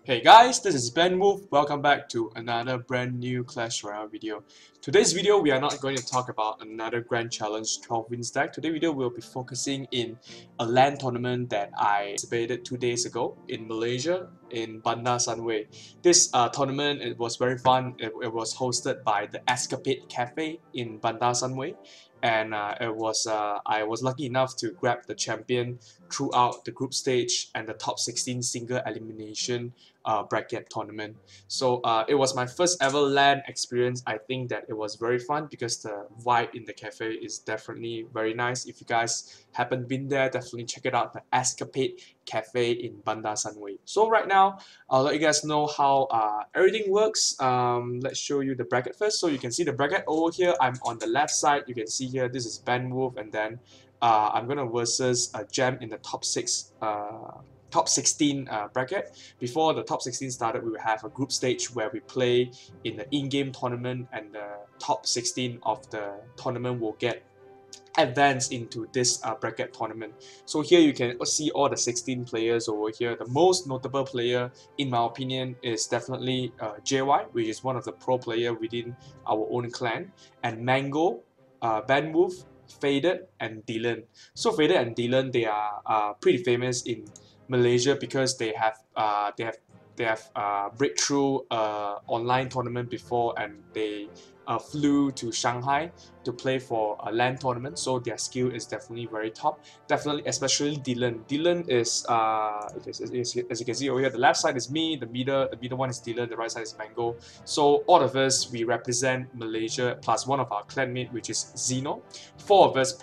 Hey guys, this is BenWolf. Welcome back to another brand new Clash Royale video. Today's video, we are not going to talk about another Grand Challenge 12 win stack. Today's video will be focusing in a LAN tournament that I participated 2 days ago in Malaysia, in Bandar Sunway. This tournament, it was very fun. It was hosted by the Escapade Cafe in Bandar Sunway. And I was lucky enough to grab the champion throughout the group stage and the top 16 single elimination bracket tournament. So it was my first ever LAN experience. I think that it was very fun because the vibe in the cafe is definitely very nice. If you guys haven't been there, definitely check it out, the Escapade Cafe in Bandar Sunway. So right now, I'll let you guys know how everything works. Let's show you the bracket first. So you can see the bracket over here. I'm on the left side. You can see here, this is BenWolf, and then I'm gonna versus Gem in the top 16 bracket. Before the top 16 started, we will have a group stage where we play in the in-game tournament, and the top 16 of the tournament will get advanced into this bracket tournament. So here you can see all the 16 players over here. The most notable player, in my opinion, is definitely JY, which is one of the pro player within our own clan, and Mango, BenWolf, Faded, and Dylan. So Faded and Dylan, they are pretty famous in Malaysia because they have breakthrough online tournament before, and they flew to Shanghai to play for a LAN tournament. So their skill is definitely very top. Definitely, especially Dylan. Dylan is as you can see over here, the left side is me, the middle one is Dylan, the right side is Mango. So all of us, we represent Malaysia plus one of our clanmate, which is Zeno. Four of us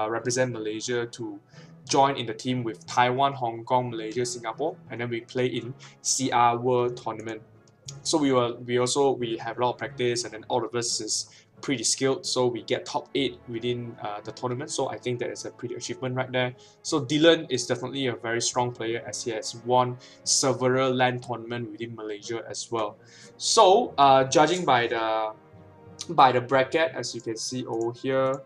represent Malaysia to join in the team with Taiwan, Hong Kong, Malaysia, Singapore, and then we play in CR World Tournament. So we have a lot of practice, and then all of us is pretty skilled, so we get top 8 within the tournament. So I think that is a pretty achievement right there. So Dylan is definitely a very strong player, as he has won several LAN tournament within Malaysia as well. So judging by the bracket, as you can see over here,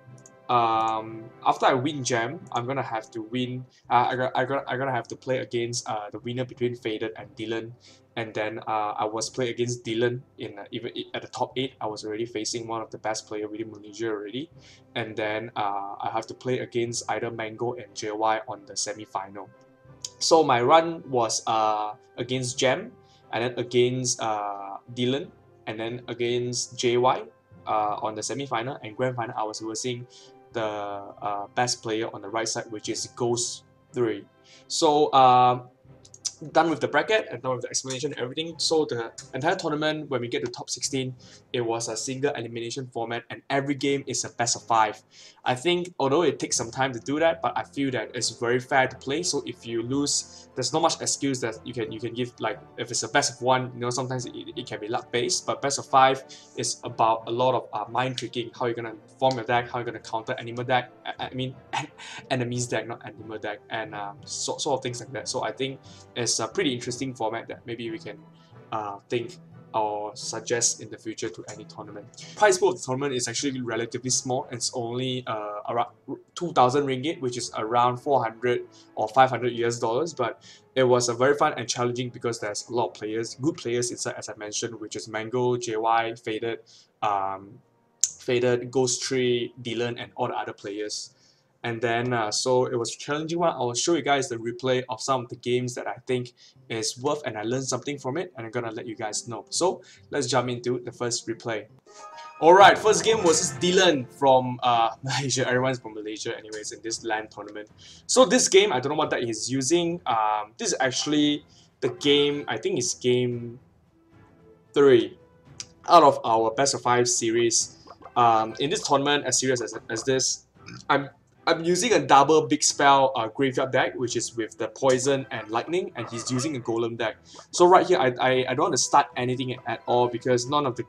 after I win Gem, I'm gonna have to win. I'm gonna have to play against the winner between Faded and Dylan, and then I was playing against Dylan in even at the top 8. I was already facing one of the best player within Malaysia already, and then I have to play against either Mango and JY on the semi-final. So my run was against Gem, and then against Dylan, and then against JY on the semi-final, and grand final I was versing the best player on the right side, which is Ghost 3. So done with the bracket and done with the explanation and everything. So the entire tournament, when we get to top 16, it was a single elimination format, and every game is a best of 5. I think although it takes some time to do that, but I feel that it's very fair to play. So if you lose, there's not much excuse that you can give. Like if it's a best of 1, you know, sometimes it can be luck based, but best of 5 is about a lot of mind tricking. How you're gonna form your deck, how you're gonna counter animal deck. I mean enemies deck, not animal deck, and sort of things like that. So I think it's a pretty interesting format that maybe we can think or suggest in the future to any tournament. Price pool of the tournament is actually relatively small. It's only around 2,000 ringgit, which is around 400 or 500 US dollars. But it was a very fun and challenging because there's a lot of players, good players inside, as I mentioned, which is Mango, JY, Faded, Ghost Tree, Dylan, and all the other players. And then so it was a challenging one. I will show you guys the replay of some of the games that I think is worth, and I learned something from it, and I'm gonna let you guys know. So let's jump into the first replay. Alright, first game was Dylan from Malaysia. Everyone's from Malaysia anyways in this LAN tournament. So this game, I don't know what that he's using. This is actually the game, I think it's game 3 out of our best of 5 series. In this tournament, as serious as this, I'm using a double big spell graveyard deck, which is with the poison and lightning, and he's using a golem deck. So right here, I don't want to start anything at all because none of the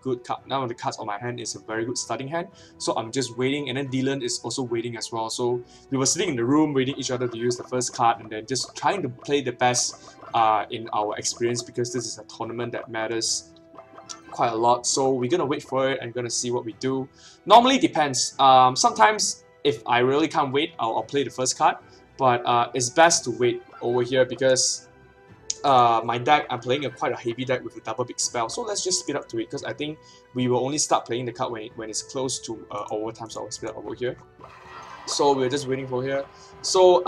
cards on my hand is a very good starting hand. So I'm just waiting, and then Dylan is also waiting as well. So we were sitting in the room waiting each other to use the first card, and then just trying to play the best in our experience, because this is a tournament that matters quite a lot. So we're gonna wait for it and gonna see what we do. Normally depends. Sometimes if I really can't wait, I'll play the first card, but it's best to wait over here because my deck, I'm playing quite a heavy deck with a double big spell. So let's just speed up to it because I think we will only start playing the card when it's close to overtime. So I'll speed up over here. So we're just waiting for here. So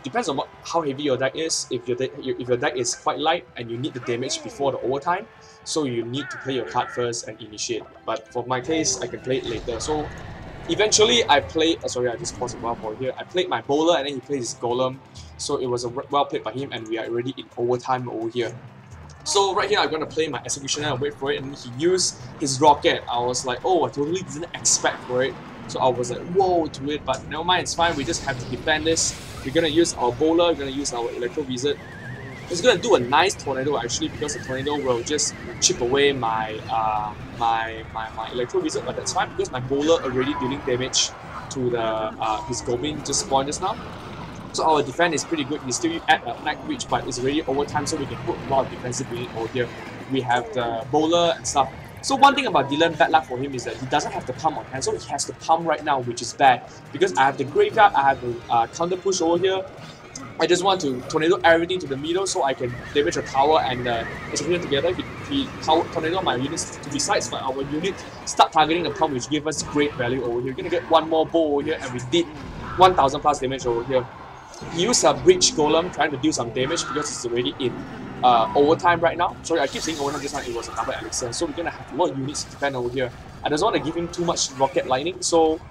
depends on how heavy your deck is. If your deck is quite light and you need the damage before the overtime, so you need to play your card first and initiate. But for my case, I can play it later. So eventually I played, sorry, I just paused a while for here. I played my bowler and then he played his golem. So it was well played by him and we are already in overtime over here. So right here I'm going to play my executioner and wait for it, and he used his rocket. I was like, oh, I totally didn't expect for it. So I was like, whoa to it, but never mind, it's fine. We just have to defend this. We're going to use our bowler, we're going to use our electro wizard. It's going to do a nice tornado actually, because the tornado will just chip away my my electro wizard, but that's fine because my bowler already dealing damage to the his goblin just spawned just now. So our defense is pretty good. We still add a night reach, but it's already overtime, so we can put a lot of defensive unit over here. We have the bowler and stuff. So one thing about Dylan, bad luck for him is that he doesn't have the pump on hand, so he has to pump right now, which is bad. Because I have the graveyard, I have the counter push over here. I just want to tornado everything to the middle so I can damage the tower and execute together. He tornado my units to the sides, but our unit start targeting the pump, which gave us great value over here. We're gonna get one more bow over here, and we did 1000 plus damage over here. He used a breach golem trying to do some damage because it's already in overtime right now. Sorry, I keep saying overtime just now, it was a double elixir. So we're gonna have a lot of units to defend over here. I don't want to give him too much rocket lightning, so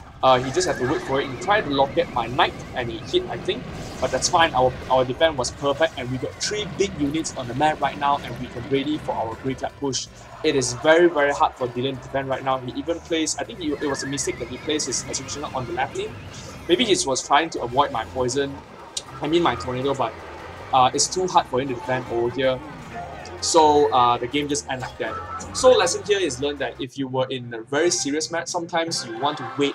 he just had to wait for it. He tried to locket my knight and he hit, I think. But that's fine, our defense was perfect and we got 3 big units on the map right now and we can ready for our graveyard push. It is very hard for Dylan to defend right now. He even plays, I think it was a mistake that he placed his executioner on the left lane. Maybe he was trying to avoid my poison, my tornado, but it's too hard for him to defend over here. So the game just ends like that. So lesson here is learn that if you were in a very serious match, sometimes you want to wait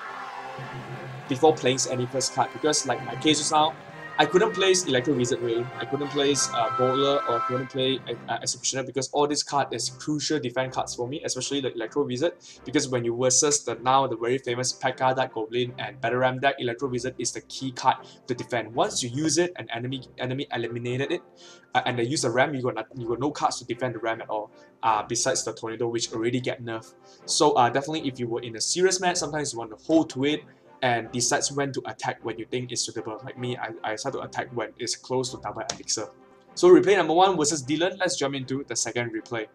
before playing any first card, because like my case just now, I couldn't place Electro Wizard really. I couldn't place Bowler or I couldn't play Executioner because all these cards is crucial defense cards for me, especially the Electro Wizard, because when you versus the very famous P.E.K.K.A deck Goblin and Battle Ram deck, Electro Wizard is the key card to defend. Once you use it and enemy eliminated it, and they use the Ram, you got no cards to defend the Ram at all, besides the Tornado, which already get nerfed. So definitely if you were in a serious match, sometimes you want to hold to it and decides when to attack when you think it's suitable. Like me, I start to attack when it's close to double elixir. So replay number 1 versus Dylan. Let's jump into the second replay.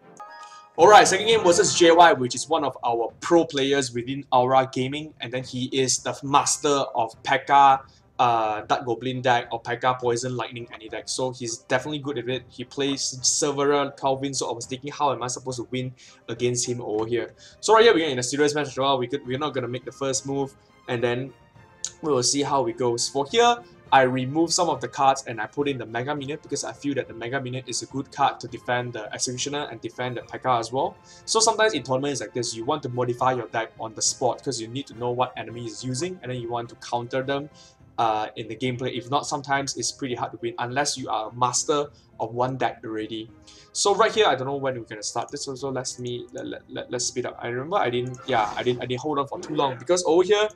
Alright, second game versus JY, which is one of our pro players within Aura Gaming, and then he is the master of P.E.K.K.A Dark Goblin deck or P.E.K.K.A Poison Lightning any deck. So he's definitely good at it. He plays several 12 wins, so I was thinking how am I supposed to win against him over here. So right here we're in a serious match as well. We're not gonna make the first move, and then we will see how it goes. For here, I remove some of the cards and I put in the Mega Minion because I feel that the Mega Minion is a good card to defend the Executioner and defend the P.E.K.K.A as well. So sometimes in tournaments like this, you want to modify your deck on the spot because you need to know what enemy is using and then you want to counter them in the gameplay. If not, sometimes it's pretty hard to win unless you are a master of one deck already. So right here, I don't know when we're gonna start this. So let's speed up. I remember I didn't hold on for too long because over here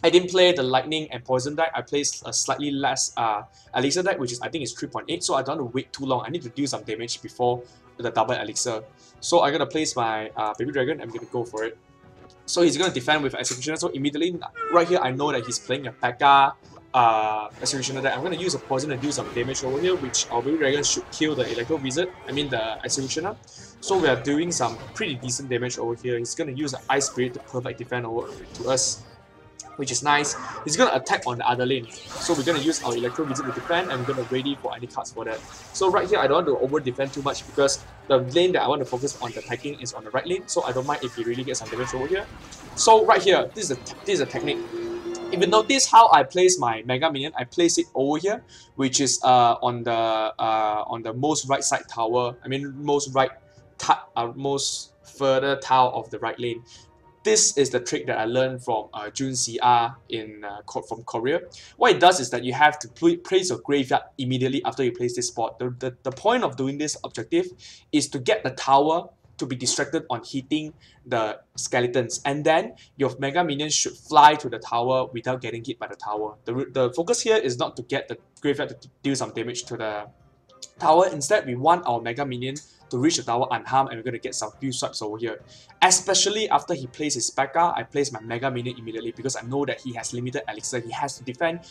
I didn't play the Lightning and Poison deck. I played a slightly less Elixir deck, which is I think is 3.8. So I don't want to wait too long. I need to do some damage before the double Elixir. So I'm gonna place my Baby Dragon. I'm gonna go for it. So he's gonna defend with Executioner. So immediately right here, I know that he's playing a P.E.K.K.A Executioner deck. I'm gonna use a Poison and do some damage over here, which our Baby Dragon should kill the Electro Wizard. The Executioner. So we are doing some pretty decent damage over here. He's gonna use an Ice Spirit to perfect defend over to us, which is nice. He's gonna attack on the other lane. So we're gonna use our Electro Wizard to defend and we're gonna ready for any cards for that. So right here, I don't want to over defend too much because the lane that I want to focus on the attacking is on the right lane. So I don't mind if he really gets some damage over here. So right here, this is a technique. If you notice how I place my Mega Minion, I place it over here, which is on the most right side tower. Most further tower of the right lane. This is the trick that I learned from Jun CR from Korea. What it does is that you have to place your graveyard immediately after you place this spot. The point of doing this objective is to get the tower to be distracted on hitting the skeletons, and then your Mega Minion should fly to the tower without getting hit by the tower. The focus here is not to get the graveyard to deal some damage to the tower. Instead, we want our Mega Minion to reach the tower unharmed, and we're going to get some few swipes over here. Especially after he plays his P.E.K.K.A, I place my Mega Minion immediately because I know that he has limited elixir. He has to defend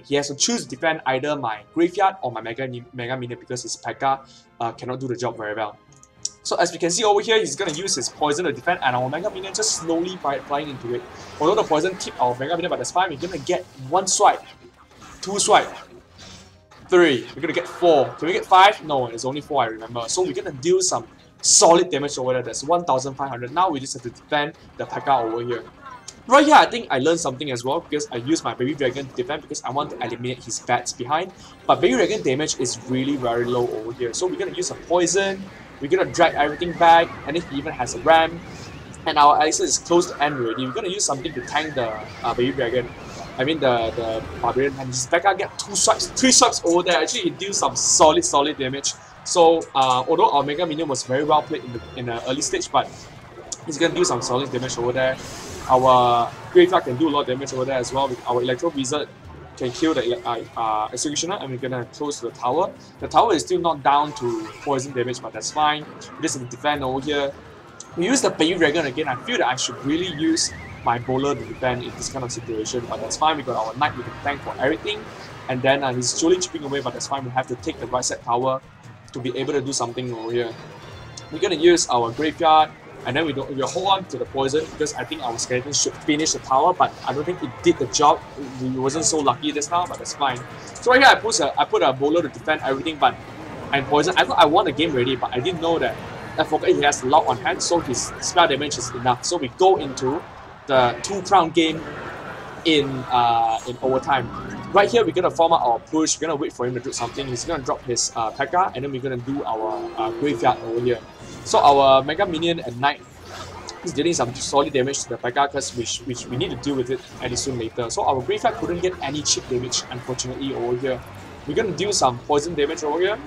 he has to choose to defend either my graveyard or my Mega Minion because his P.E.K.K.A cannot do the job very well. So as we can see over here, he's going to use his poison to defend, and our Mega Minion just slowly flying into it. Although the poison keep our Mega Minion, but that's fine. We're going to get 1 swipe, 2 swipe, 3. We're gonna get 4. Can we get 5? No, it's only 4, I remember. So we're gonna deal some solid damage over there. That's 1,500. Now we just have to defend the P.E.K.K.A over here. Right here, I think I learned something as well because I used my Baby Dragon to defend because I want to eliminate his bats behind. But Baby Dragon damage is really very low over here. So we're gonna use a poison. We're gonna drag everything back, and then he even has a ram. And our elixir is close to end already. We're gonna use something to tank the Baby Dragon. I mean the Barbarian, and his P.E.K.K.A get 2 swipes, 3 swipes over there. Actually, he deals some solid damage. So although our Mega Minion was very well played in the early stage, but he's gonna do some solid damage over there. Our Graveyard can do a lot of damage over there as well. With our Electro Wizard can kill the Executioner, and we're gonna close to the tower. The tower is still not down to poison damage, but that's fine. We just have to defend over here. We use the Baby Dragon again. I feel that I should really use my bowler to defend in this kind of situation, but that's fine. We got our knight, we can tank for everything, and then he's slowly chipping away, but that's fine. We have to take the right side tower to be able to do something over here. We're gonna use our graveyard, and then we'll hold on to the poison because I think our skeleton should finish the tower, but I don't think it did the job. We wasn't so lucky just now, but that's fine. So right here I put a bowler to defend everything, and poison. I thought I won the game already, but I didn't know that I forgot he has a lot on hand, so his spell damage is enough. So we go into the 2-crown game in overtime. Right here, we're gonna form out our push. We're gonna wait for him to do something. He's gonna drop his P.E.K.K.A, and then we're gonna do our graveyard over here. So our Mega Minion and Knight is dealing some solid damage to the P.E.K.K.A which we need to deal with it any soon later. So our graveyard couldn't get any chip damage, unfortunately, over here. We're gonna deal some poison damage over here,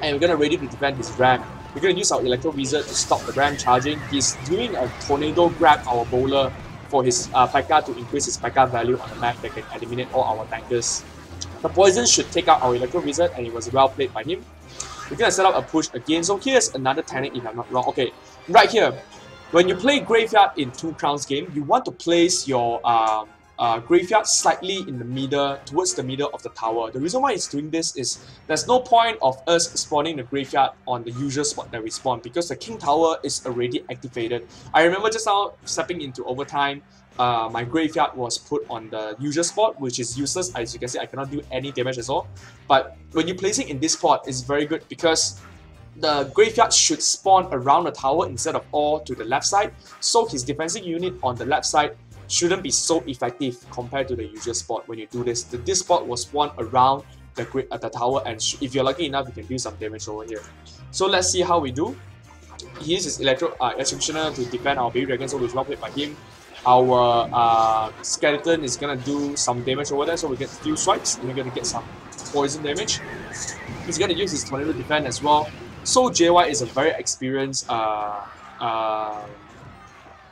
and we're gonna ready to defend his ram. We're going to use our Electro Wizard to stop the ram charging. He's doing a tornado grab our bowler for his P.E.K.K.A to increase his P.E.K.K.A value on the map that can eliminate all our tankers. The poison should take out our Electro Wizard, and it was well played by him. We're going to set up a push again. So here's another technique if I'm not wrong. Okay, right here, when you play Graveyard in 2 crowns game, you want to place your graveyard slightly in the middle, towards the middle of the tower. The reason why it's doing this is there's no point of us spawning the graveyard on the usual spot that we spawn because the King Tower is already activated. I remember just now stepping into overtime, my graveyard was put on the usual spot, which is useless. As you can see, I cannot do any damage at all. But when you place it in this spot, it's very good because the graveyard should spawn around the tower instead of all to the left side. So his defensive unit on the left side shouldn't be so effective compared to the usual spot when you do this. This spot was spawned around the tower, and if you're lucky enough, you can do some damage over here. So let's see how we do. He uses his Executioner to defend our Baby Dragon, so it's well played by him. Our Skeleton is gonna do some damage over there, so we get a few swipes, and we're gonna get some poison damage. He's gonna use his Tornado to defend as well. So JY is a very experienced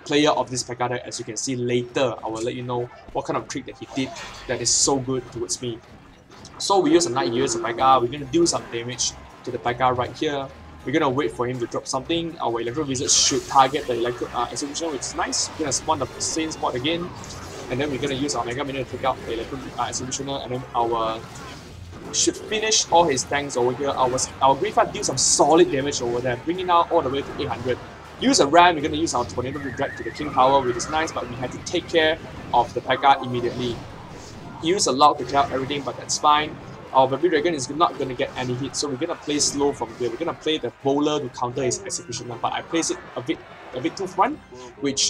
player of this P.E.K.K.A deck. As you can see later, I will let you know what kind of trick that he did that is so good towards me. So we use a Knight, he uses a P.E.K.K.A. We're going to do some damage to the P.E.K.K.A right here. We're going to wait for him to drop something. Our Electro Wizard should target the Executioner, which is nice. We're going to spawn the same spot again, and then we're going to use our Mega Minion to take out the Executioner, and then our should finish all his tanks over here. Our Graveyard deals some solid damage over there, bringing out all the way to 800. Use a ram, we're going to use our Tornado to drag to the King Tower, which is nice, but we have to take care of the P.E.K.K.A immediately. Use a log to clear out everything, but that's fine. Our Baby Dragon is not going to get any hits, so we're going to play slow from here. We're going to play the bowler to counter his Executioner, but I place it a bit too front, which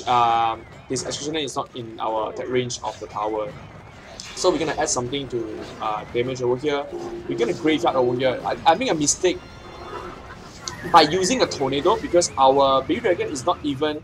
his Executioner is not in our attack range of the tower. So we're going to add something to damage over here. We're going to Graveyard over here. I made a mistake by using a Tornado because our Baby Dragon is not even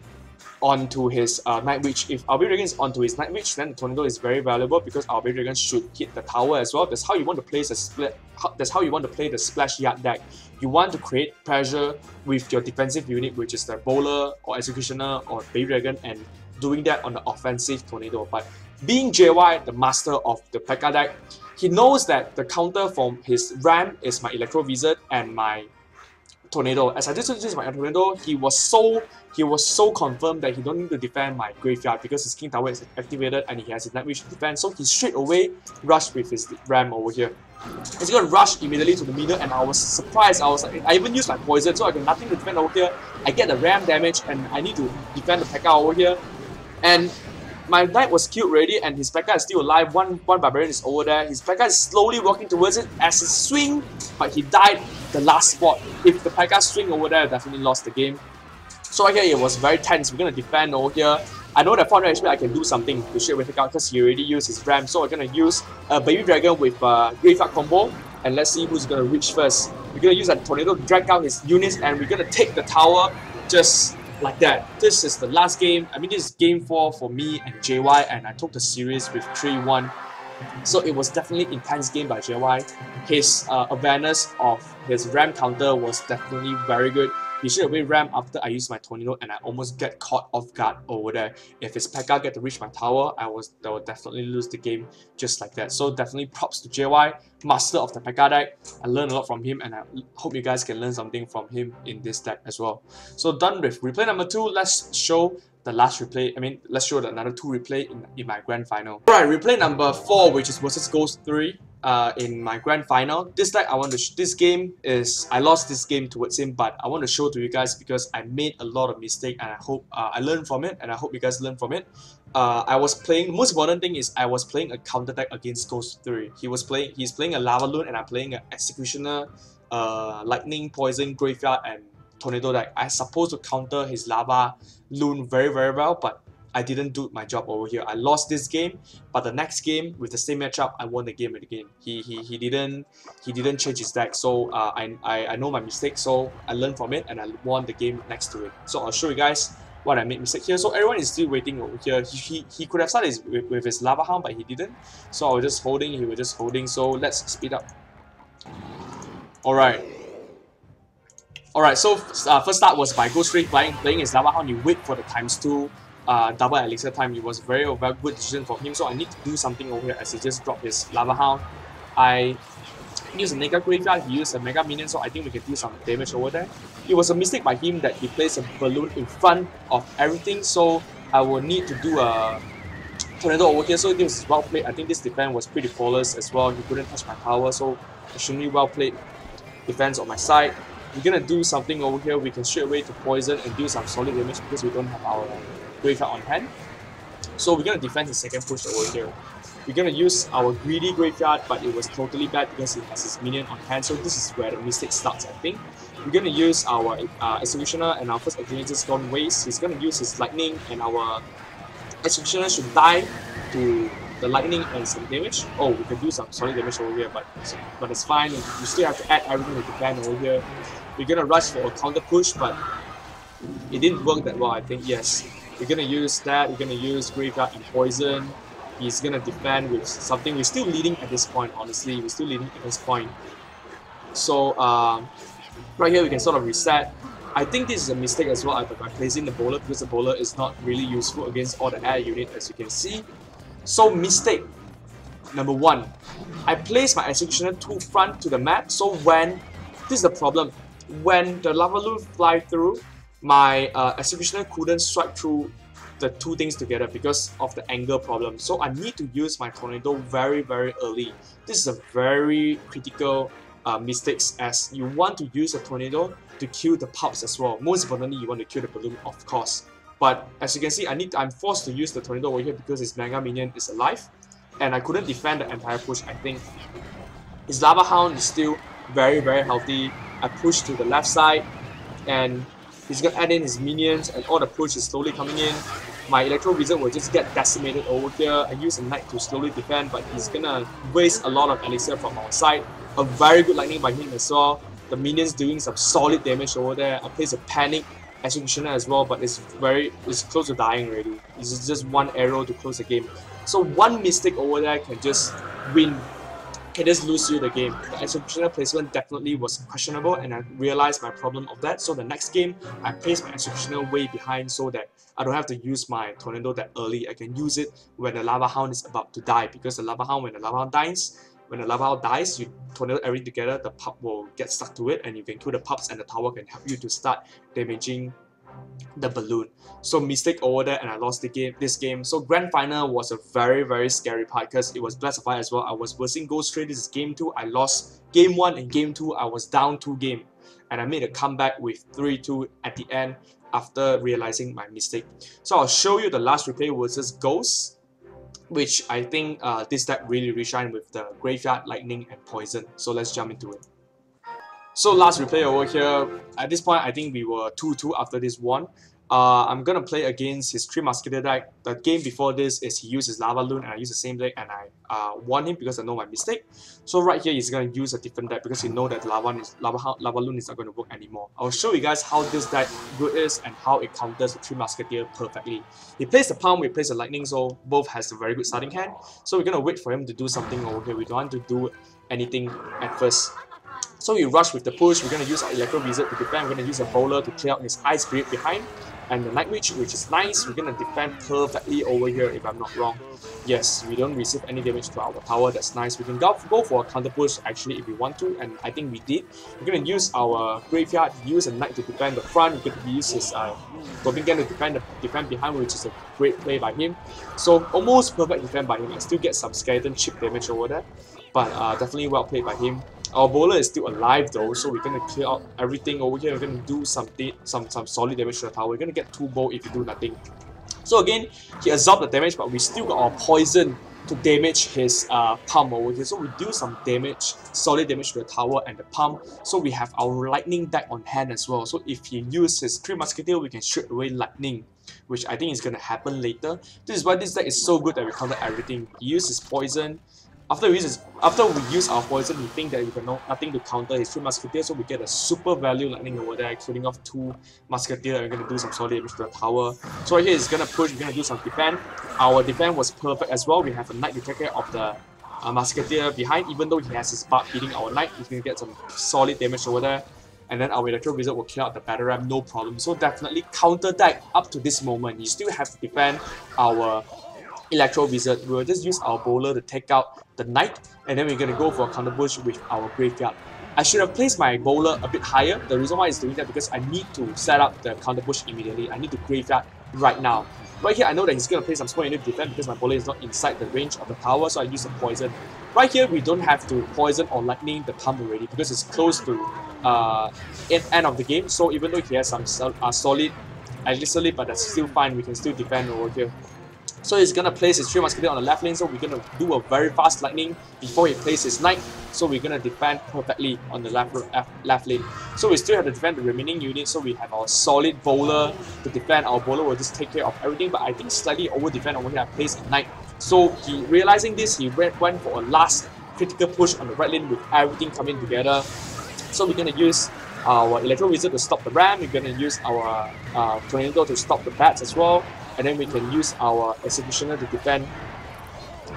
onto his Night Witch. If our Baby Dragon is onto his Night Witch, then the Tornado is very valuable because our Baby Dragon should hit the tower as well. That's how you want to place a split. That's how you want to play the Splash Yard deck. You want to create pressure with your defensive unit, which is the Bowler or Executioner or Baby Dragon, and doing that on the offensive Tornado. But being JY, the master of the P.E.K.K.A deck, he knows that the counter from his Ram is my Electro Wizard and my Tornado. As I just used my Tornado, he was so confirmed that he don't need to defend my graveyard because his King Tower is activated and he has his Night Wish to defend. So he straight away rushed with his Ram over here. He's gonna rush immediately to the middle, and I was surprised. I even used my poison, so I got nothing to defend over here. I get the Ram damage, and I need to defend the P.E.K.K.A over here. And my knight was killed already, and his P.E.K.K.A is still alive. One barbarian is over there. His P.E.K.K.A is slowly walking towards it as he swing, but he died the last spot. If the P.E.K.K.A swing over there, I definitely lost the game. So right here, it was very tense. We're gonna defend over here. I know that 400 HP I can do something to straight away take out because he already used his Ram. So we're gonna use a Baby Dragon with Graveyard combo, and let's see who's gonna reach first. We're gonna use a Tornado to drag out his units, and we're gonna take the tower just like that. This is the last game. I mean, this is game 4 for me and JY, and I took the series with 3-1. So it was definitely intense game by JY. His awareness of his Ram counter was definitely very good. He should away Ram after I used my Tornado, and I almost get caught off guard over there. If his P.E.K.K.A get to reach my tower, I would definitely lose the game just like that. So definitely props to JY, master of the P.E.K.K.A deck. I learned a lot from him, and I hope you guys can learn something from him in this deck as well. So done with replay number 2. Let's show the last replay. I mean, let's show another 2 replay in my grand final. Alright, replay number 4, which is versus Ghost 3. In my grand final. This deck this game is, I lost this game towards him, but I want to show to you guys because I made a lot of mistakes, and I hope I learned from it, and I hope you guys learn from it. The most important thing is I was playing a counter deck against Ghost 3. He's playing a Lava Loon, and I'm playing an Executioner, Lightning, Poison, Graveyard, and Tornado deck. I supposed to counter his Lava Loon very well, but I didn't do my job over here. I lost this game, but the next game with the same matchup, I won the game again. He didn't change his deck, so I know my mistake, so I learned from it and I won the game next to it. So I'll show you guys what I made mistake here. So everyone is still waiting over here. He could have started with his Lava Hound, but he didn't. So I was just holding. He was just holding. So let's speed up. Alright. So first start was by Ghost 3 playing his Lava Hound. You wait for the ×2. Double elixir time. It was very good decision for him, so I need to do something over here as he just dropped his Lava Hound. I used a Mega Graveyard, he used a Mega Minion, so I think we can do some damage over there. It was a mistake by him that he placed a balloon in front of everything, so I will need to do a Tornado over here. So this is well played. I think this defense was pretty flawless as well. He couldn't touch my tower, so extremely well played defense on my side. We're gonna do something over here. We can straight away to poison and do some solid damage because we don't have our graveyard on hand. So we're gonna defend his second push over here. We're gonna use our greedy graveyard, but it was totally bad because he has his minion on hand. So this is where the mistake starts, I think. We're gonna use our Executioner, and our first Executioner is gone waste. He's gonna use his Lightning, and our Executioner should die to the Lightning and some damage. Oh, we can do some solid damage over here, but it's fine. You still have to add everything to defend over here. We're gonna rush for a counter push, but it didn't work that well, I think. Yes. We're gonna use that. We're gonna use Graveyard and Poison. He's gonna defend with something. We're still leading at this point, honestly. We're still leading at this point. So right here we can sort of reset. I think this is a mistake as well by placing the bowler, because the bowler is not really useful against all the air unit, as you can see. So mistake number 1. I placed my Executioner too front to the map. So this is the problem. When the Lava Loon fly through, my Executioner couldn't swipe through the 2 things together because of the angle problem. So I need to use my Tornado very early. This is a very critical mistakes, as you want to use a Tornado to kill the pups as well. Most importantly, you want to kill the balloon, of course. But as you can see, I'm forced to use the Tornado over here because his Mega Minion is alive, and I couldn't defend the entire push. I think his Lava Hound is still very healthy. I push to the left side, and he's gonna add in his minions, and all the push is slowly coming in. My Electro Wizard will just get decimated over here. I use a Knight to slowly defend, but he's gonna waste a lot of elixir from our side. A very good Lightning by him as well. The minions doing some solid damage over there. I place a Panic Executioner as well, but it's close to dying already. It's just 1 arrow to close the game. So 1 mistake over there can just lose you the game. The Executioner placement definitely was questionable, and I realized my problem of that. So the next game, I placed my Executioner way behind so that I don't have to use my Tornado that early. I can use it when the Lava Hound is about to die, because the Lava Hound, when the Lava Hound dies, when the lava dies, you tornado everything together, the pub will get stuck to it, and you can kill the pubs, and the tower can help you to start damaging the balloon. So mistake over there, and I lost this game. So grand final was a very scary part because it was Blast of Fire as well. I was versing Ghost 3. This is game 2. I lost game 1 and game 2. I was down 2 games, and I made a comeback with 3-2 at the end after realizing my mistake. So I'll show you the last replay versus Ghost, which I think this deck really reshined with the Graveyard, Lightning, and Poison. So let's jump into it. So last replay over here, at this point I think we were 2-2 after this one. I'm gonna play against his 3 Musketeer deck. The game before this is he used his Lava Loon and I used the same deck, and I won him because I know my mistake. So right here he's gonna use a different deck because he know that Lava Loon is not gonna work anymore. I'll show you guys how this deck good is and how it counters the 3 Musketeer perfectly. He plays the Palm, we plays the Lightning, so both has a very good starting hand. So we're gonna wait for him to do something over here. We don't want to do anything at first. So we rush with the push. We're going to use our Electro Wizard to defend. We're going to use a Bowler to clear out his Ice Spirit behind. And the Night Witch, which is nice. We're going to defend perfectly over here if I'm not wrong. Yes, we don't receive any damage to our tower. That's nice. We can go for a counter push actually if we want to. And I think we did. We're going to use our Graveyard, use a Knight to defend the front. We're going to use his Goblin Gang to defend behind, which is a great play by him. So almost perfect defend by him. I still get some skeleton chip damage over there. But definitely well played by him. Our bowler is still alive though, so we're gonna clear out everything over here. We're gonna do some solid damage to the tower. We're gonna get 2 bow if you do nothing. So again, he absorbed the damage, but we still got our poison to damage his pump over here. So we do some damage, solid damage to the tower and the pump. So we have our lightning deck on hand as well. So if he uses his 3 Musketeer, we can straight away lightning, which I think is gonna happen later. This is why this deck is so good that we counter everything. He uses poison. After we use our poison, we think that we can nothing to counter his 3 Musketeers, so we get a super value lightning over there, killing off 2 Musketeers, and we're gonna do some solid damage to the tower. So right here is gonna push, we're gonna do some defense. Our defense was perfect as well. We have a Knight to take care of the Musketeer behind, even though he has his Bard beating our Knight, he's gonna get some solid damage over there. And then our Electro Wizard will clear out the Battle Ram, no problem. So definitely counter deck up to this moment. You still have to defend our Electro Wizard. We'll just use our bowler to take out the Knight, and then we're gonna go for a counter push with our Graveyard. I should have placed my bowler a bit higher. The reason why it's doing that because I need to set up the counter push immediately. I need to Graveyard right now. Right here, I know that he's gonna play some small unit defense because my bowler is not inside the range of the tower, so I use a poison. Right here, we don't have to poison or lightning the pump already because it's close to end of the game. So even though he has some solid, but that's still fine. We can still defend over here. So he's gonna place his 3 Musketeer on the left lane, so we're gonna do a very fast lightning before he plays his Knight. So we're gonna defend perfectly on the left lane. So we still have to defend the remaining units, so we have our solid bowler to defend. Our bowler will just take care of everything, but I think slightly over defend over here. I placed a Knight. So he realizing this, he went for a last critical push on the right lane with everything coming together. So we're gonna use our Electro Wizard to stop the Ram. We're gonna use our Tornado to stop the Bats as well. And then we can use our Executioner to defend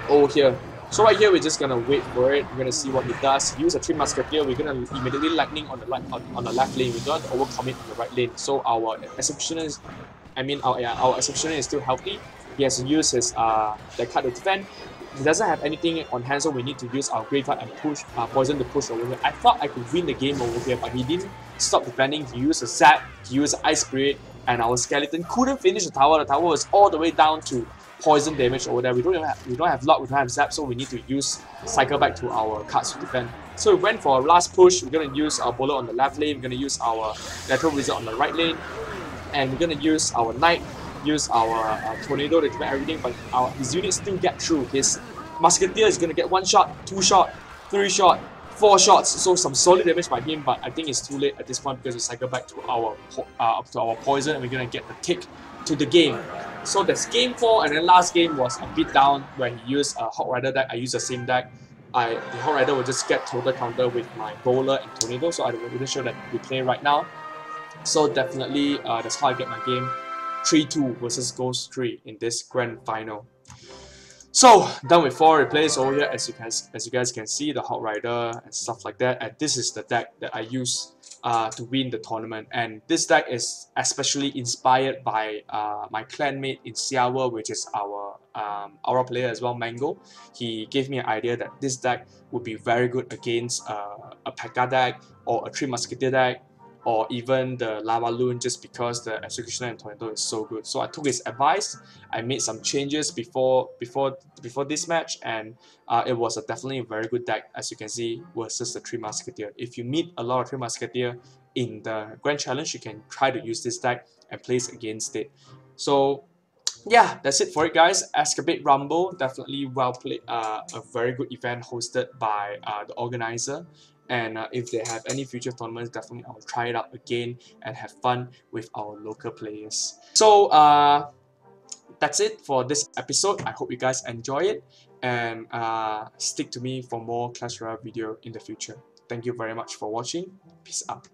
over here. So right here, we're just gonna wait for it. We're gonna see what he does. Use a 3 Musketeer. We're gonna immediately lightning on the left lane. We don't have to overcommit on the right lane. So our Executioner is, our Executioner is still healthy. He has to use his that card to defend. He doesn't have anything on hand, so we need to use our Graveyard and push poison to push over here. I thought I could win the game over here, but he didn't stop defending. He used a Zap. He used Ice Spirit. And our skeleton couldn't finish the tower. The tower was all the way down to poison damage over there. We don't have luck, we don't have zap, so we need to cycle back to our cards to defend. So we went for our last push. We're gonna use our bowler on the left lane. We're gonna use our Electro Wizard on the right lane, and we're gonna use our Knight, use our Tornado to defend everything. But his units still get through. His Musketeer is gonna get 1 shot, 2 shot, 3 shot, 4 shots, so some solid damage by him, but I think it's too late at this point because we cycle back to our poison and we're gonna get the tick to the game. So that's game 4, and then last game was a bit down when he used a Hawk Rider deck. I used the same deck. The Hawk Rider will just get total counter with my bowler and Tornado, so I wouldn't show that we play right now. So definitely that's how I get my game 3-2 versus Ghost 3 in this grand final. So done with 4 replays over here. As you guys can see, the Hot Rider and stuff like that. And this is the deck that I use to win the tournament. And this deck is especially inspired by my clanmate in Siawa, which is our player as well, Mango. He gave me an idea that this deck would be very good against a P.E.K.K.A deck or a 3 Musketeer deck, or even the Lava Loon, just because the Executioner and Tornado is so good. So I took his advice. I made some changes before this match, and it was definitely a very good deck, as you can see, versus the 3 Musketeer. If you meet a lot of 3 Musketeer in the Grand Challenge, you can try to use this deck and place against it. So yeah, that's it for it, guys. Escapade Rumble, definitely well played, a very good event hosted by the organizer. And if they have any future tournaments, definitely I'll try it out again and have fun with our local players. So that's it for this episode. I hope you guys enjoy it, and stick to me for more Clash Royale video in the future. Thank you very much for watching. Peace out.